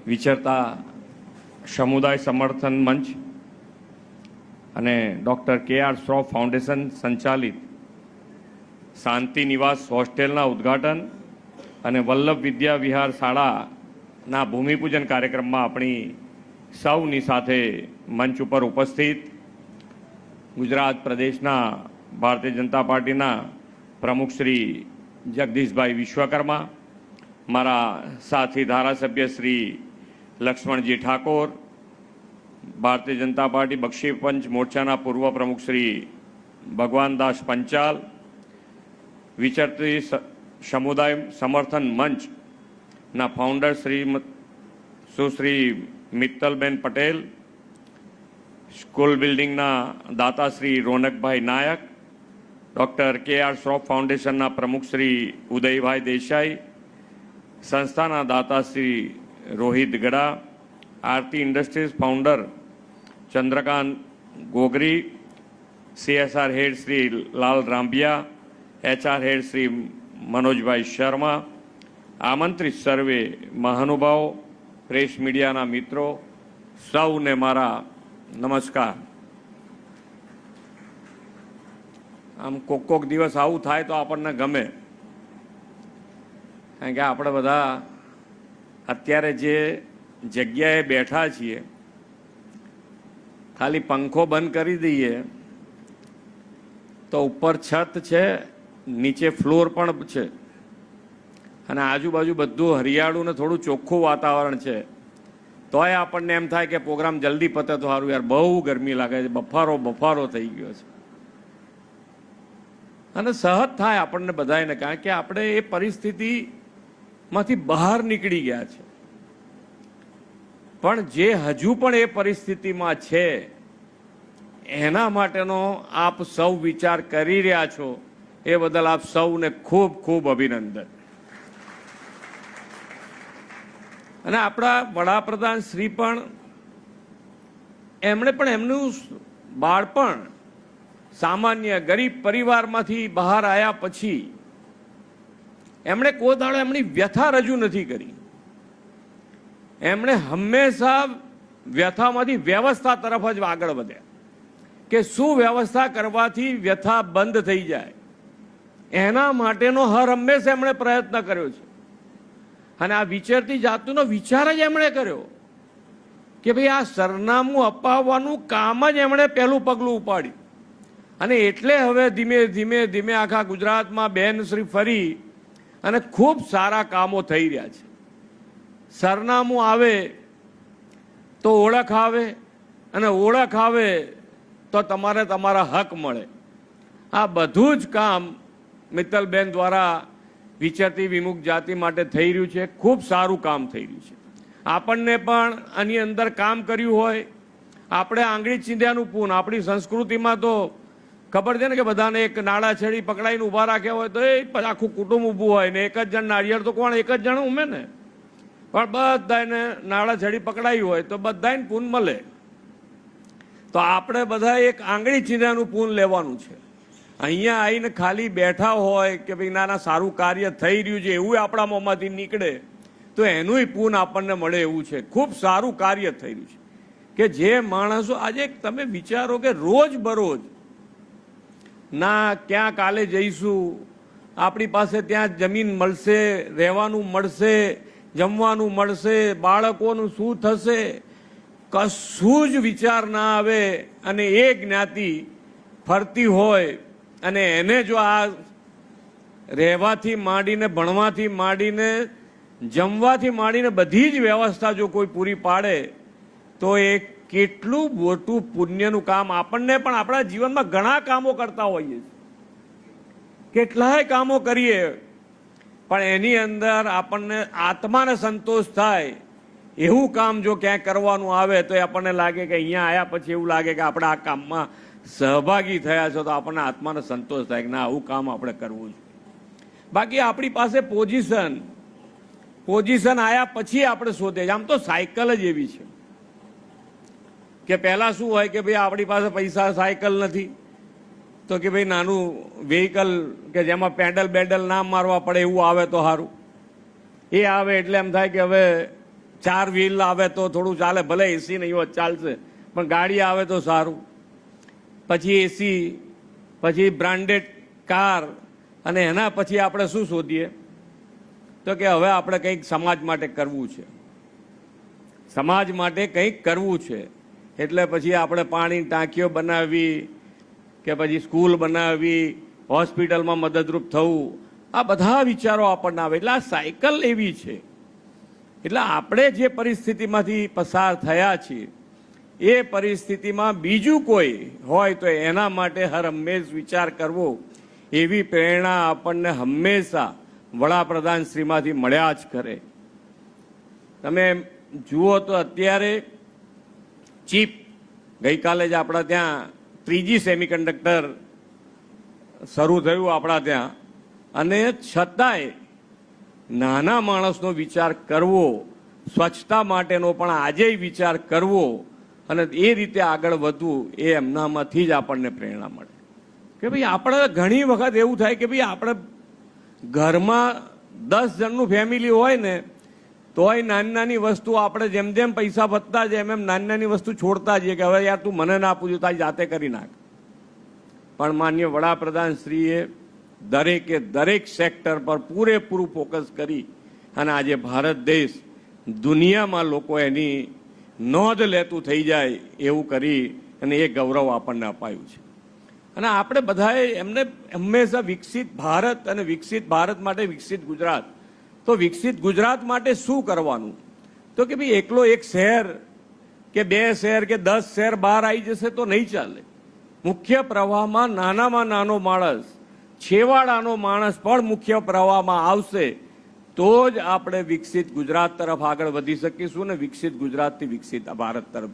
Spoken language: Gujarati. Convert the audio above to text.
વિચરતા સમુદાય સમર્થન મંચ અને ડૉક્ટર કે.આર. શ્રોફ ફાઉન્ડેશન સંચાલિત શાંતિ નિવાસ હોસ્ટેલના ઉદ્ઘાટન અને વલ્લભ વિદ્યા વિહાર શાળાના ભૂમિપૂજન કાર્યક્રમમાં આપણી સૌની સાથે મંચ ઉપર ઉપસ્થિત ગુજરાત પ્રદેશના ભારતીય જનતા પાર્ટીના પ્રમુખ શ્રી જગદીશભાઈ વિશ્વકર્મા, મારા સાથી ધારાસભ્ય શ્રી લક્ષ્મણજી ઠાકોર, ભારતીય જનતા પાર્ટી બક્ષી પંચ મોરચાના પૂર્વ પ્રમુખ શ્રી ભગવાનદાસ પંચાલ, વિચરતી સમુદાય સમર્થન મંચના ફાઉન્ડર સુશ્રી મિત્તલબેન પટેલ, સ્કૂલ બિલ્ડિંગના દાતા શ્રી રોનકભાઈ નાયક, ડૉક્ટર કે.આર. શ્રોફ ફાઉન્ડેશનના પ્રમુખ શ્રી ઉદયભાઈ દેસાઈ, સંસ્થાના દાતા Shri Rohit Gada, Aarti industries founder Chandrakant Gogri, CSR head Shri Lal Rambhiya, HR head Shri Manojbhai Sharma, આમંત્રિત સર્વે મહાનુભાવો, પ્રેસ મીડિયાના મિત્રો, સૌને મારા નમસ્કાર. આમ કોક દિવસ આવું થાય તો આપણને ગમે, કારણ કે આપણે બધા અત્યારે જે જગ્યાએ બેઠા છીએ, ખાલી પંખો બંધ કરી દઈએ તો ઉપર છત છે, નીચે ફ્લોર પણ છે અને આજુબાજુ બધું હરિયાળું ને થોડું ચોખ્ખું વાતાવરણ છે, તોય આપણને એમ થાય કે પ્રોગ્રામ જલ્દી પતે તો સારું. યાર બહુ ગરમી લાગે છે, બફારો થઈ ગયો છે અને સહજ થાય આપણને બધાને, કારણ કે આપણે એ પરિસ્થિતિમાંથી બહાર નીકળી ગયા છે. પણ જે હજુ પણ એ પરિસ્થિતિમાં છે એના માટેનો આપ સૌ વિચાર કરી રહ્યા છો, એ બદલ આપ સૌને ખૂબ ખૂબ અભિનંદન. અને આપણા વડાપ્રધાન શ્રી પણ એમણે પણ એમનું બાળપણ સામાન્ય ગરીબ પરિવારમાંથી બહાર આવ્યા પછી એમણે કોઈ દાડો એમની વ્યથા રજૂ નથી કરી. એમણે હંમેશા વ્યથામાંથી વ્યવસ્થા તરફ જ આગળ વધ્યા કે શું વ્યવસ્થા કરવાથી વ્યથા બંધ થઈ જાય, એના માટેનો હર હંમેશા એમણે પ્રયત્ન કર્યો છે. અને આ વિચરતી જાતિનો વિચાર જ એમણે કર્યો કે ભાઈ આ સરનામું અપાવવાનું કામ જ એમણે પહેલું પગલું ઉપાડ્યું. અને એટલે હવે ધીમે ધીમે આખા ગુજરાતમાં બેનશ્રી ફરી અને ખૂબ સારા કામો થઈ રહ્યા છે. સરનામું આવે તો ઓળખ આવે, અને ઓળખ આવે તો તમારે તમારા હક મળે. આ બધું જ કામ મિત્તલબેન દ્વારા વિચરતી વિમુખ જાતિ માટે થઈ રહ્યું છે. ખૂબ સારું કામ થઈ રહ્યું છે. આપણને પણ આની અંદર કામ કર્યું હોય, આપણે આંગળી ચીંધ્યાનું પૂન, આપણી સંસ્કૃતિમાં તો ખબર છે ને કે બધાને એક નાળા છેડી પકડાઈને ઊભા રાખ્યા હોય તો એ આખું કુટુંબ ઊભું હોય ને, એક જ જણ નાળિયેર તો કોણ એક જ જણ ઉમે ને, પણ બધાને નાળા છેડી પકડાયું હોય તો બધાને પૂન મળે. તો આપણે બધા એક આંગળી ચીંધ્યાનું પૂન લેવાનું છે. અહીંયા આવીને ખાલી બેઠા હોય કે ભાઈ નાના સારું કાર્ય થઈ રહ્યું છે એવું આપણા મોંમાંથી નીકળે તો એનુંય પૂન આપણને મળે એવું છે. ખૂબ સારું કાર્ય થઈ રહ્યું છે કે જે માણસો આજે તમે વિચારો કે રોજ બરોજ ના ક્યાં કાલે જઈશું, આપણી પાસે ત્યાં જમીન મળશે, રહેવાનું મળશે, જમવાનું મળશે, બાળકોનું શું થશે, કશું જ વિચાર ના આવે. અને એ જ્ઞાતિ ફરતી હોય અને એને જો આ રહેવાથી માંડીને, ભણવાથી માંડીને, જમવાથી માંડીને બધી જ વ્યવસ્થા જો કોઈ પૂરી પાડે તો એ કેટલું મોટું પુણ્યનું કામ. આપણને પણ આપણા જીવનમાં ઘણા કામો કરતા હોઈએ, કેટલાય કામો કરીએ, પણ એની અંદર આપણને આત્માને સંતોષ થાય એવું કામ જો ક્યાંય કરવાનું આવે તો આપણને લાગે કે અહીંયા આવ્યા પછી એવું લાગે કે આપણે આ કામમાં સહભાગી થયા છો, તો આપણને આત્માને સંતોષ થાય કે ના આવું કામ આપણે કરવું છે. બાકી આપણી પાસે પોઝિશન આવ્યા પછી આપણે શોધે છે. આમ તો સાયકલ જ એવી છે કે પહેલાં શું હોય કે ભાઈ આપણી પાસે પૈસા, સાયકલ નથી તો કે ભાઈ નાનું વ્હીકલ કે જેમાં પેડલ ના મારવા પડે એવું આવે તો સારું. એ આવે એટલે એમ થાય કે હવે 4 વ્હીલ આવે તો થોડું ચાલે, ભલે એસી નહીં હોત ચાલશે, પણ ગાડી આવે તો સારું. પછી એસી, પછી બ્રાન્ડેડ કાર, અને એના પછી આપણે શું શોધીએ તો કે હવે આપણે કંઈક સમાજ માટે કરવું છે, સમાજ માટે કંઈક કરવું છે. એટલે પછી આપણે પાણી ટાંકીઓ બનાવવી કે પછી સ્કૂલ બનાવવી, હોસ્પિટલમાં મદદરૂપ થવું, આ બધા વિચારો આપણને આવે. એટલે આ સાયકલ એવી છે. એટલે આપણે જે પરિસ્થિતિમાંથી પસાર થયા છીએ એ પરિસ્થિતિમાં બીજું કોઈ હોય તો એના માટે હર હંમેશ વિચાર કરવો, એવી પ્રેરણા આપણને હંમેશા વડાપ્રધાન શ્રીમાંથી મળ્યા જ કરે. તમે જુઓ તો અત્યારે ચીપ, ગઈકાલે જ આપણા ત્યાં 3G સેમિકન્ડક્ટર શરૂ થયું આપણા ત્યાં, અને છતાંય નાના માણસનો વિચાર કરવો, સ્વચ્છતા માટેનો પણ આજે વિચાર કરવો અને એ રીતે આગળ વધવું, એ એમનામાંથી જ આપણને પ્રેરણા મળે. કે ભાઈ આપણે ઘણી વખત એવું થાય કે ભાઈ આપણે ઘરમાં 10 જણનું ફેમિલી હોય ને તોય નાની નાની વસ્તુ આપણે જેમ જેમ પૈસા વધતા જાય એમ નાની નાની વસ્તુ છોડતા જઈએ કે હવે યાર તું મને ના પૂછ્યું, તારી જાતે કરી નાખ. પણ માન્ય વડાપ્રધાન શ્રીએ દરેક સેક્ટર પર પૂરેપૂરું ફોકસ કરી અને આજે ભારત દેશ દુનિયામાં લોકો એની નોંધ લેતું થઈ જાય એવું કરી અને એ ગૌરવ આપણને અપાયું છે. અને આપણે બધાએ એમને હંમેશા વિકસિત ભારત અને વિકસિત ભારત માટે વિકસિત ગુજરાત, તો વિકસિત ગુજરાત માટે શું કરવાનું? તો કે ભાઈ એકલો એક શહેર કે 2 શહેર કે 10 શહેર બહાર આવી જશે તો નહીં ચાલે. મુખ્ય પ્રવાહમાં નાનામાં નાનો માણસ, છેવાડાનો માણસ પણ મુખ્ય પ્રવાહમાં આવશે તો જ આપણે વિકસિત ગુજરાત તરફ આગળ વધી શકીશું ને વિકસિત ગુજરાતથી વિકસિત ભારત તરફ